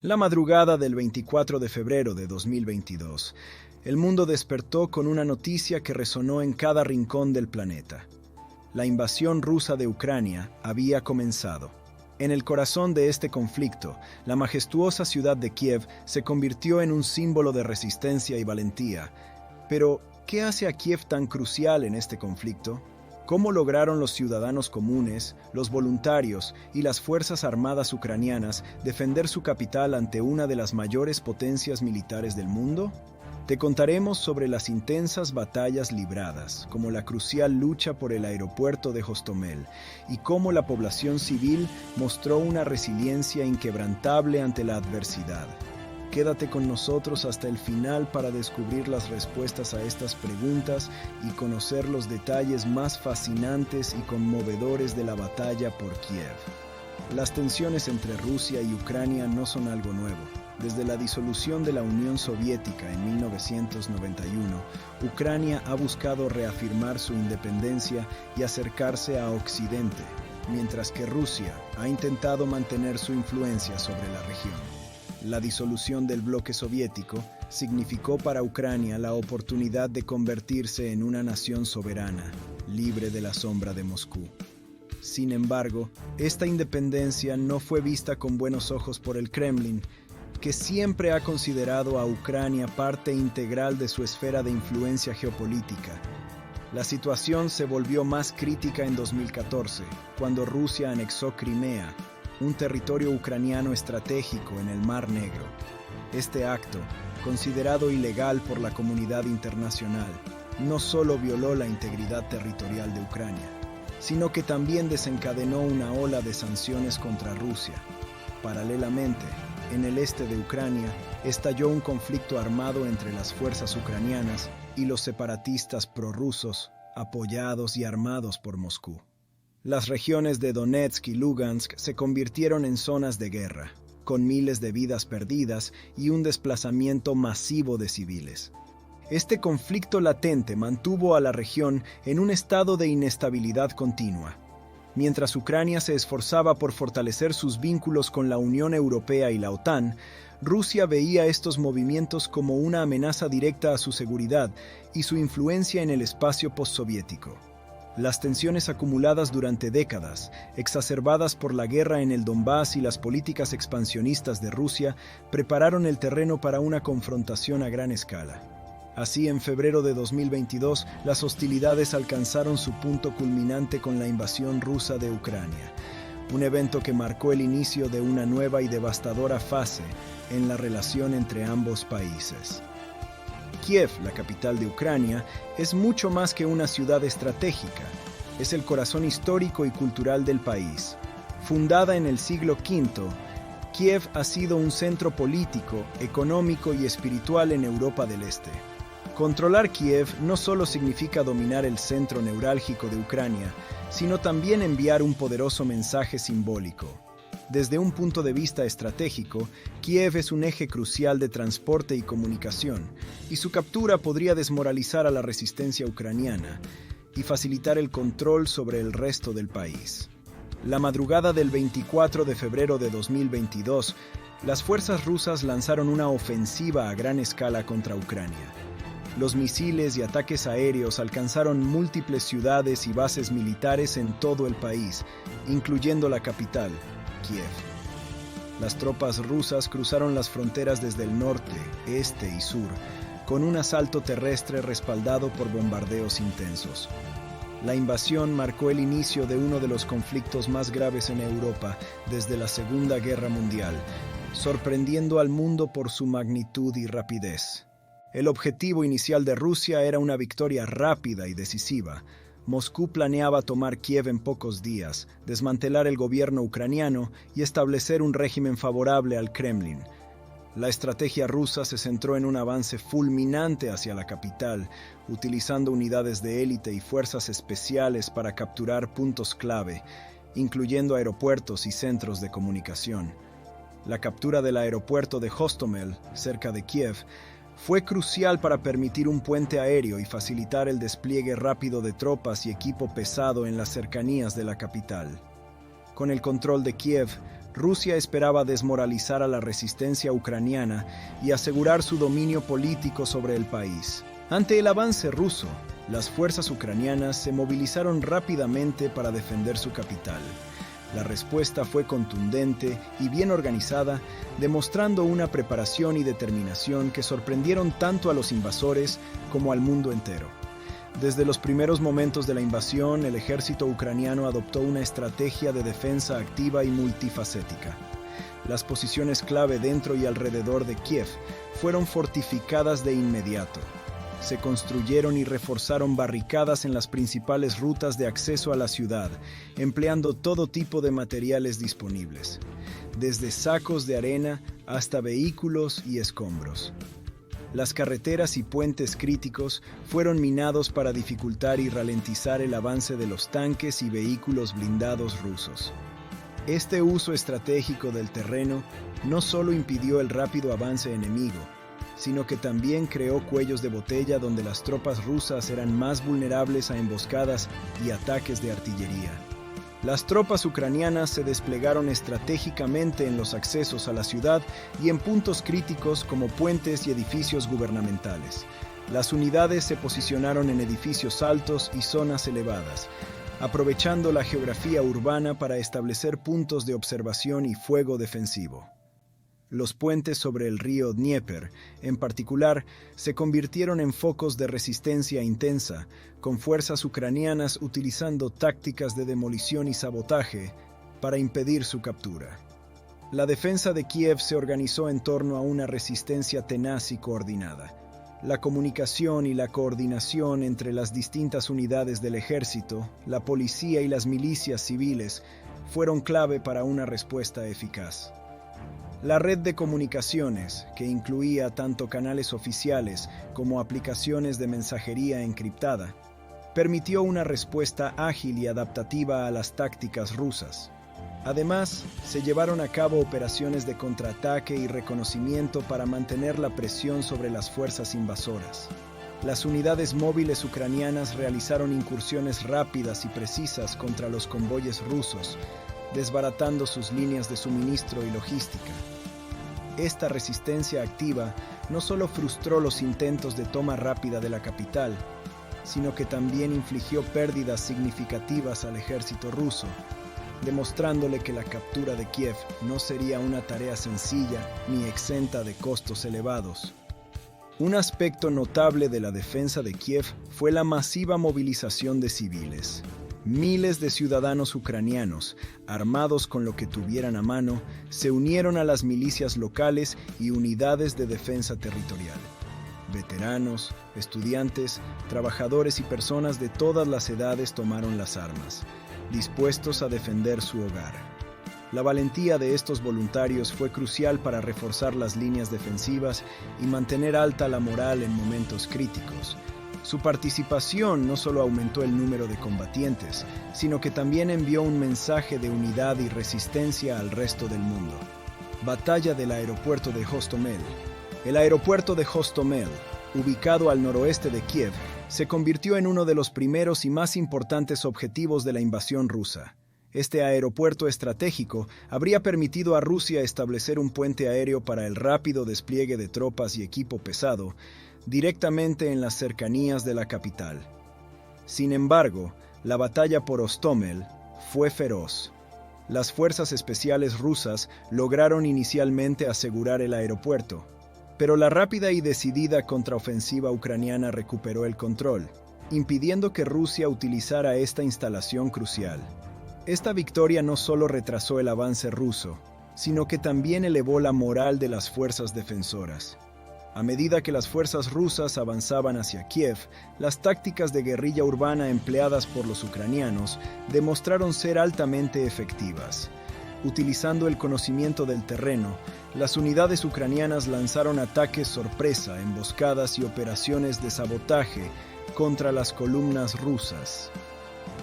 La madrugada del 24 de febrero de 2022, el mundo despertó con una noticia que resonó en cada rincón del planeta. La invasión rusa de Ucrania había comenzado. En el corazón de este conflicto, la majestuosa ciudad de Kiev se convirtió en un símbolo de resistencia y valentía. Pero, ¿qué hace a Kiev tan crucial en este conflicto? ¿Cómo lograron los ciudadanos comunes, los voluntarios y las fuerzas armadas ucranianas defender su capital ante una de las mayores potencias militares del mundo? Te contaremos sobre las intensas batallas libradas, como la crucial lucha por el aeropuerto de Hostomel, y cómo la población civil mostró una resiliencia inquebrantable ante la adversidad. Quédate con nosotros hasta el final para descubrir las respuestas a estas preguntas y conocer los detalles más fascinantes y conmovedores de la batalla por Kiev. Las tensiones entre Rusia y Ucrania no son algo nuevo. Desde la disolución de la Unión Soviética en 1991, Ucrania ha buscado reafirmar su independencia y acercarse a Occidente, mientras que Rusia ha intentado mantener su influencia sobre la región. La disolución del bloque soviético significó para Ucrania la oportunidad de convertirse en una nación soberana, libre de la sombra de Moscú. Sin embargo, esta independencia no fue vista con buenos ojos por el Kremlin, que siempre ha considerado a Ucrania parte integral de su esfera de influencia geopolítica. La situación se volvió más crítica en 2014, cuando Rusia anexó Crimea, un territorio ucraniano estratégico en el Mar Negro. Este acto, considerado ilegal por la comunidad internacional, no solo violó la integridad territorial de Ucrania, sino que también desencadenó una ola de sanciones contra Rusia. Paralelamente, en el este de Ucrania, estalló un conflicto armado entre las fuerzas ucranianas y los separatistas prorrusos, apoyados y armados por Moscú. Las regiones de Donetsk y Lugansk se convirtieron en zonas de guerra, con miles de vidas perdidas y un desplazamiento masivo de civiles. Este conflicto latente mantuvo a la región en un estado de inestabilidad continua. Mientras Ucrania se esforzaba por fortalecer sus vínculos con la Unión Europea y la OTAN, Rusia veía estos movimientos como una amenaza directa a su seguridad y su influencia en el espacio postsoviético. Las tensiones acumuladas durante décadas, exacerbadas por la guerra en el Donbass y las políticas expansionistas de Rusia, prepararon el terreno para una confrontación a gran escala. Así, en febrero de 2022, las hostilidades alcanzaron su punto culminante con la invasión rusa de Ucrania, un evento que marcó el inicio de una nueva y devastadora fase en la relación entre ambos países. Kiev, la capital de Ucrania, es mucho más que una ciudad estratégica. Es el corazón histórico y cultural del país. Fundada en el siglo V, Kiev ha sido un centro político, económico y espiritual en Europa del Este. Controlar Kiev no solo significa dominar el centro neurálgico de Ucrania, sino también enviar un poderoso mensaje simbólico. Desde un punto de vista estratégico, Kiev es un eje crucial de transporte y comunicación, y su captura podría desmoralizar a la resistencia ucraniana y facilitar el control sobre el resto del país. La madrugada del 24 de febrero de 2022, las fuerzas rusas lanzaron una ofensiva a gran escala contra Ucrania. Los misiles y ataques aéreos alcanzaron múltiples ciudades y bases militares en todo el país, incluyendo la capital, Kiev. Las tropas rusas cruzaron las fronteras desde el norte, este y sur, con un asalto terrestre respaldado por bombardeos intensos. La invasión marcó el inicio de uno de los conflictos más graves en Europa desde la Segunda Guerra Mundial, sorprendiendo al mundo por su magnitud y rapidez. El objetivo inicial de Rusia era una victoria rápida y decisiva. Moscú planeaba tomar Kiev en pocos días, desmantelar el gobierno ucraniano y establecer un régimen favorable al Kremlin. La estrategia rusa se centró en un avance fulminante hacia la capital, utilizando unidades de élite y fuerzas especiales para capturar puntos clave, incluyendo aeropuertos y centros de comunicación. La captura del aeropuerto de Hostomel, cerca de Kiev, fue crucial para permitir un puente aéreo y facilitar el despliegue rápido de tropas y equipo pesado en las cercanías de la capital. Con el control de Kiev, Rusia esperaba desmoralizar a la resistencia ucraniana y asegurar su dominio político sobre el país. Ante el avance ruso, las fuerzas ucranianas se movilizaron rápidamente para defender su capital. La respuesta fue contundente y bien organizada, demostrando una preparación y determinación que sorprendieron tanto a los invasores como al mundo entero. Desde los primeros momentos de la invasión, el ejército ucraniano adoptó una estrategia de defensa activa y multifacética. Las posiciones clave dentro y alrededor de Kiev fueron fortificadas de inmediato. Se construyeron y reforzaron barricadas en las principales rutas de acceso a la ciudad, empleando todo tipo de materiales disponibles, desde sacos de arena hasta vehículos y escombros. Las carreteras y puentes críticos fueron minados para dificultar y ralentizar el avance de los tanques y vehículos blindados rusos. Este uso estratégico del terreno no solo impidió el rápido avance enemigo, sino que también creó cuellos de botella donde las tropas rusas eran más vulnerables a emboscadas y ataques de artillería. Las tropas ucranianas se desplegaron estratégicamente en los accesos a la ciudad y en puntos críticos como puentes y edificios gubernamentales. Las unidades se posicionaron en edificios altos y zonas elevadas, aprovechando la geografía urbana para establecer puntos de observación y fuego defensivo. Los puentes sobre el río Dnieper, en particular, se convirtieron en focos de resistencia intensa, con fuerzas ucranianas utilizando tácticas de demolición y sabotaje para impedir su captura. La defensa de Kiev se organizó en torno a una resistencia tenaz y coordinada. La comunicación y la coordinación entre las distintas unidades del ejército, la policía y las milicias civiles fueron clave para una respuesta eficaz. La red de comunicaciones, que incluía tanto canales oficiales como aplicaciones de mensajería encriptada, permitió una respuesta ágil y adaptativa a las tácticas rusas. Además, se llevaron a cabo operaciones de contraataque y reconocimiento para mantener la presión sobre las fuerzas invasoras. Las unidades móviles ucranianas realizaron incursiones rápidas y precisas contra los convoyes rusos, desbaratando sus líneas de suministro y logística. Esta resistencia activa no solo frustró los intentos de toma rápida de la capital, sino que también infligió pérdidas significativas al ejército ruso, demostrándole que la captura de Kiev no sería una tarea sencilla ni exenta de costos elevados. Un aspecto notable de la defensa de Kiev fue la masiva movilización de civiles. Miles de ciudadanos ucranianos, armados con lo que tuvieran a mano, se unieron a las milicias locales y unidades de defensa territorial. Veteranos, estudiantes, trabajadores y personas de todas las edades tomaron las armas, dispuestos a defender su hogar. La valentía de estos voluntarios fue crucial para reforzar las líneas defensivas y mantener alta la moral en momentos críticos. Su participación no solo aumentó el número de combatientes, sino que también envió un mensaje de unidad y resistencia al resto del mundo. Batalla del aeropuerto de Hostomel. El aeropuerto de Hostomel, ubicado al noroeste de Kiev, se convirtió en uno de los primeros y más importantes objetivos de la invasión rusa. Este aeropuerto estratégico habría permitido a Rusia establecer un puente aéreo para el rápido despliegue de tropas y equipo pesado, directamente en las cercanías de la capital. Sin embargo, la batalla por Hostomel fue feroz. Las fuerzas especiales rusas lograron inicialmente asegurar el aeropuerto, pero la rápida y decidida contraofensiva ucraniana recuperó el control, impidiendo que Rusia utilizara esta instalación crucial. Esta victoria no solo retrasó el avance ruso, sino que también elevó la moral de las fuerzas defensoras. A medida que las fuerzas rusas avanzaban hacia Kiev, las tácticas de guerrilla urbana empleadas por los ucranianos demostraron ser altamente efectivas. Utilizando el conocimiento del terreno, las unidades ucranianas lanzaron ataques sorpresa, emboscadas y operaciones de sabotaje contra las columnas rusas.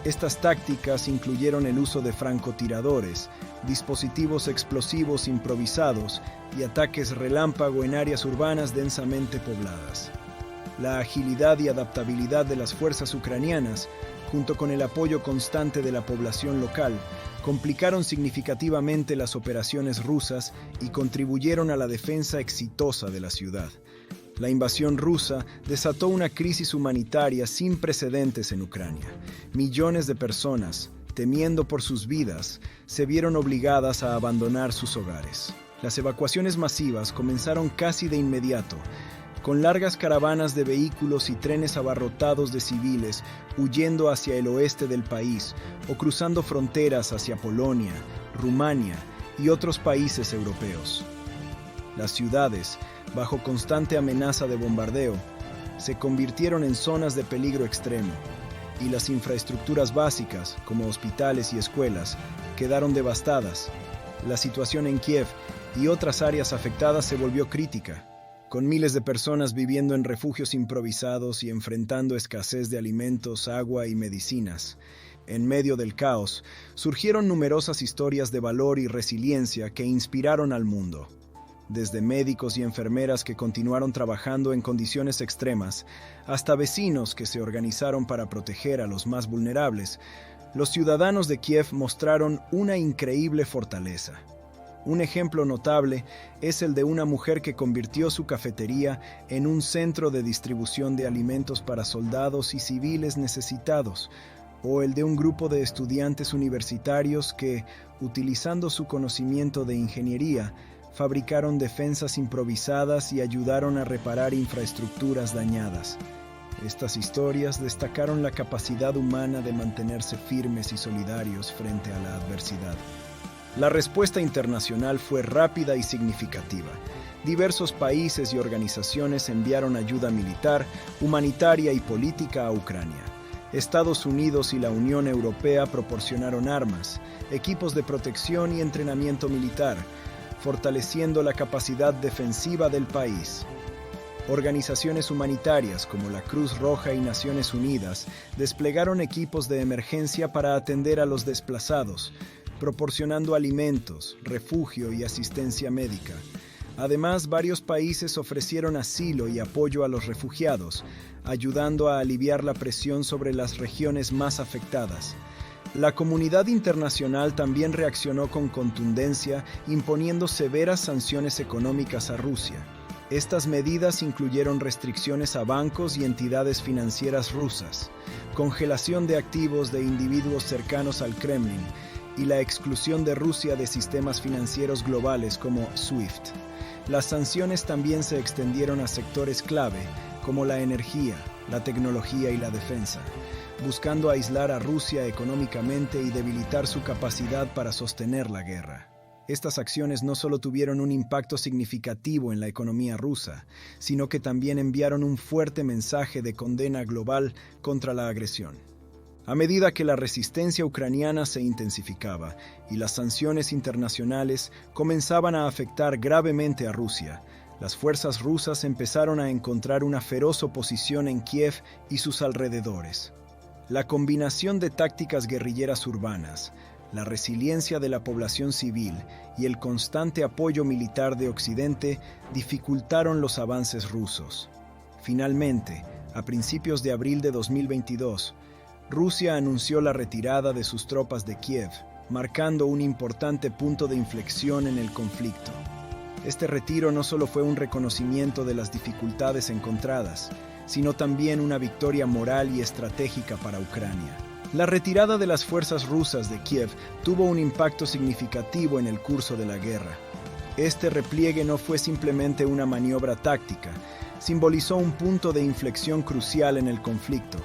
Estas tácticas incluyeron el uso de francotiradores, dispositivos explosivos improvisados y ataques relámpago en áreas urbanas densamente pobladas. La agilidad y adaptabilidad de las fuerzas ucranianas junto con el apoyo constante de la población local, complicaron significativamente las operaciones rusas y contribuyeron a la defensa exitosa de la ciudad. La invasión rusa desató una crisis humanitaria sin precedentes en Ucrania. Millones de personas, temiendo por sus vidas, se vieron obligadas a abandonar sus hogares. Las evacuaciones masivas comenzaron casi de inmediato, con largas caravanas de vehículos y trenes abarrotados de civiles huyendo hacia el oeste del país o cruzando fronteras hacia Polonia, Rumania y otros países europeos. Las ciudades, bajo constante amenaza de bombardeo, se convirtieron en zonas de peligro extremo, y las infraestructuras básicas, como hospitales y escuelas, quedaron devastadas. La situación en Kiev y otras áreas afectadas se volvió crítica, con miles de personas viviendo en refugios improvisados y enfrentando escasez de alimentos, agua y medicinas. En medio del caos, surgieron numerosas historias de valor y resiliencia que inspiraron al mundo. Desde médicos y enfermeras que continuaron trabajando en condiciones extremas, hasta vecinos que se organizaron para proteger a los más vulnerables, los ciudadanos de Kiev mostraron una increíble fortaleza. Un ejemplo notable es el de una mujer que convirtió su cafetería en un centro de distribución de alimentos para soldados y civiles necesitados, o el de un grupo de estudiantes universitarios que, utilizando su conocimiento de ingeniería, fabricaron defensas improvisadas y ayudaron a reparar infraestructuras dañadas. Estas historias destacaron la capacidad humana de mantenerse firmes y solidarios frente a la adversidad. La respuesta internacional fue rápida y significativa. Diversos países y organizaciones enviaron ayuda militar, humanitaria y política a Ucrania. Estados Unidos y la Unión Europea proporcionaron armas, equipos de protección y entrenamiento militar, fortaleciendo la capacidad defensiva del país. Organizaciones humanitarias como la Cruz Roja y Naciones Unidas desplegaron equipos de emergencia para atender a los desplazados, proporcionando alimentos, refugio y asistencia médica. Además, varios países ofrecieron asilo y apoyo a los refugiados, ayudando a aliviar la presión sobre las regiones más afectadas. La comunidad internacional también reaccionó con contundencia, imponiendo severas sanciones económicas a Rusia. Estas medidas incluyeron restricciones a bancos y entidades financieras rusas, congelación de activos de individuos cercanos al Kremlin y la exclusión de Rusia de sistemas financieros globales como SWIFT. Las sanciones también se extendieron a sectores clave como la energía, la tecnología y la defensa, buscando aislar a Rusia económicamente y debilitar su capacidad para sostener la guerra. Estas acciones no solo tuvieron un impacto significativo en la economía rusa, sino que también enviaron un fuerte mensaje de condena global contra la agresión. A medida que la resistencia ucraniana se intensificaba y las sanciones internacionales comenzaban a afectar gravemente a Rusia, las fuerzas rusas empezaron a encontrar una feroz oposición en Kiev y sus alrededores. La combinación de tácticas guerrilleras urbanas, la resiliencia de la población civil y el constante apoyo militar de Occidente dificultaron los avances rusos. Finalmente, a principios de abril de 2022, Rusia anunció la retirada de sus tropas de Kiev, marcando un importante punto de inflexión en el conflicto. Este retiro no solo fue un reconocimiento de las dificultades encontradas, sino también una victoria moral y estratégica para Ucrania. La retirada de las fuerzas rusas de Kiev tuvo un impacto significativo en el curso de la guerra. Este repliegue no fue simplemente una maniobra táctica, simbolizó un punto de inflexión crucial en el conflicto.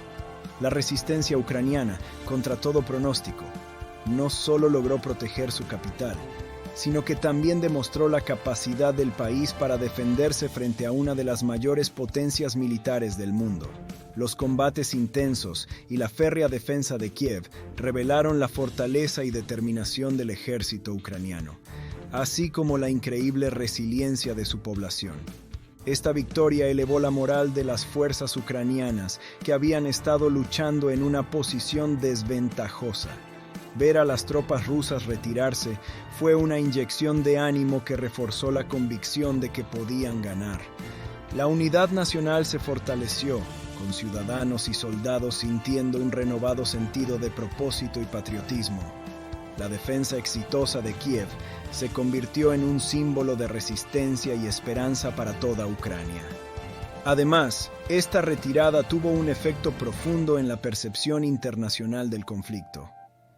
La resistencia ucraniana, contra todo pronóstico, no solo logró proteger su capital, sino que también demostró la capacidad del país para defenderse frente a una de las mayores potencias militares del mundo. Los combates intensos y la férrea defensa de Kiev revelaron la fortaleza y determinación del ejército ucraniano, así como la increíble resiliencia de su población. Esta victoria elevó la moral de las fuerzas ucranianas que habían estado luchando en una posición desventajosa. Ver a las tropas rusas retirarse fue una inyección de ánimo que reforzó la convicción de que podían ganar. La unidad nacional se fortaleció, con ciudadanos y soldados sintiendo un renovado sentido de propósito y patriotismo. La defensa exitosa de Kiev se convirtió en un símbolo de resistencia y esperanza para toda Ucrania. Además, esta retirada tuvo un efecto profundo en la percepción internacional del conflicto.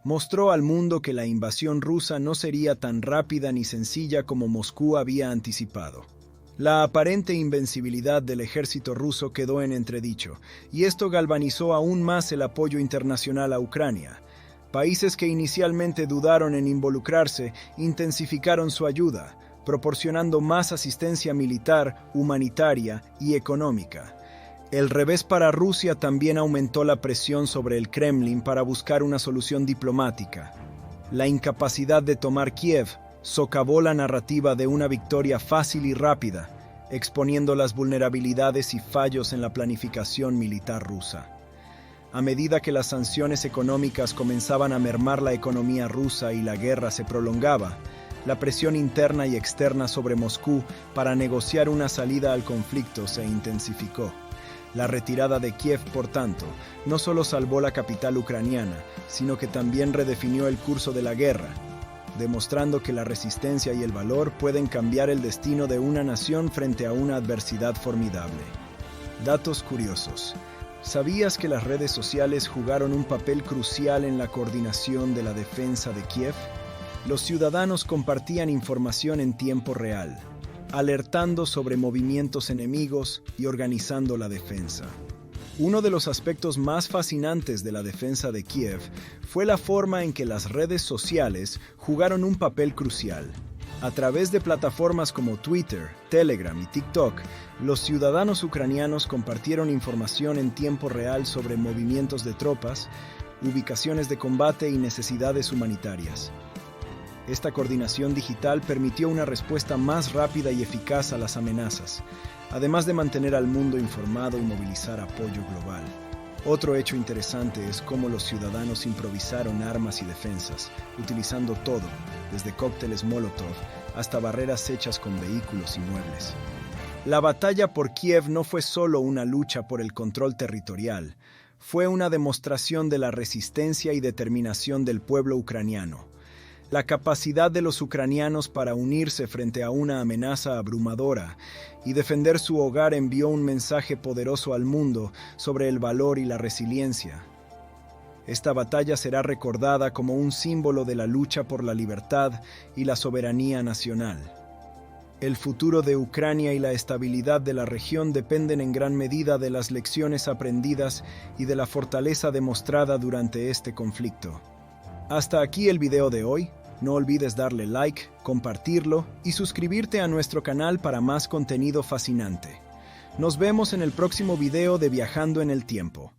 Mostró al mundo que la invasión rusa no sería tan rápida ni sencilla como Moscú había anticipado. La aparente invencibilidad del ejército ruso quedó en entredicho, y esto galvanizó aún más el apoyo internacional a Ucrania. Países que inicialmente dudaron en involucrarse intensificaron su ayuda, proporcionando más asistencia militar, humanitaria y económica. El revés para Rusia también aumentó la presión sobre el Kremlin para buscar una solución diplomática. La incapacidad de tomar Kiev socavó la narrativa de una victoria fácil y rápida, exponiendo las vulnerabilidades y fallos en la planificación militar rusa. A medida que las sanciones económicas comenzaban a mermar la economía rusa y la guerra se prolongaba, la presión interna y externa sobre Moscú para negociar una salida al conflicto se intensificó. La retirada de Kiev, por tanto, no solo salvó la capital ucraniana, sino que también redefinió el curso de la guerra, demostrando que la resistencia y el valor pueden cambiar el destino de una nación frente a una adversidad formidable. Datos curiosos. ¿Sabías que las redes sociales jugaron un papel crucial en la coordinación de la defensa de Kiev? Los ciudadanos compartían información en tiempo real, alertando sobre movimientos enemigos y organizando la defensa. Uno de los aspectos más fascinantes de la defensa de Kiev fue la forma en que las redes sociales jugaron un papel crucial. A través de plataformas como Twitter, Telegram y TikTok, los ciudadanos ucranianos compartieron información en tiempo real sobre movimientos de tropas, ubicaciones de combate y necesidades humanitarias. Esta coordinación digital permitió una respuesta más rápida y eficaz a las amenazas, además de mantener al mundo informado y movilizar apoyo global. Otro hecho interesante es cómo los ciudadanos improvisaron armas y defensas, utilizando todo, desde cócteles Molotov hasta barreras hechas con vehículos y muebles. La batalla por Kiev no fue solo una lucha por el control territorial, fue una demostración de la resistencia y determinación del pueblo ucraniano. La capacidad de los ucranianos para unirse frente a una amenaza abrumadora y defender su hogar envió un mensaje poderoso al mundo sobre el valor y la resiliencia. Esta batalla será recordada como un símbolo de la lucha por la libertad y la soberanía nacional. El futuro de Ucrania y la estabilidad de la región dependen en gran medida de las lecciones aprendidas y de la fortaleza demostrada durante este conflicto. Hasta aquí el video de hoy. No olvides darle like, compartirlo y suscribirte a nuestro canal para más contenido fascinante. Nos vemos en el próximo video de Viajando en el Tiempo.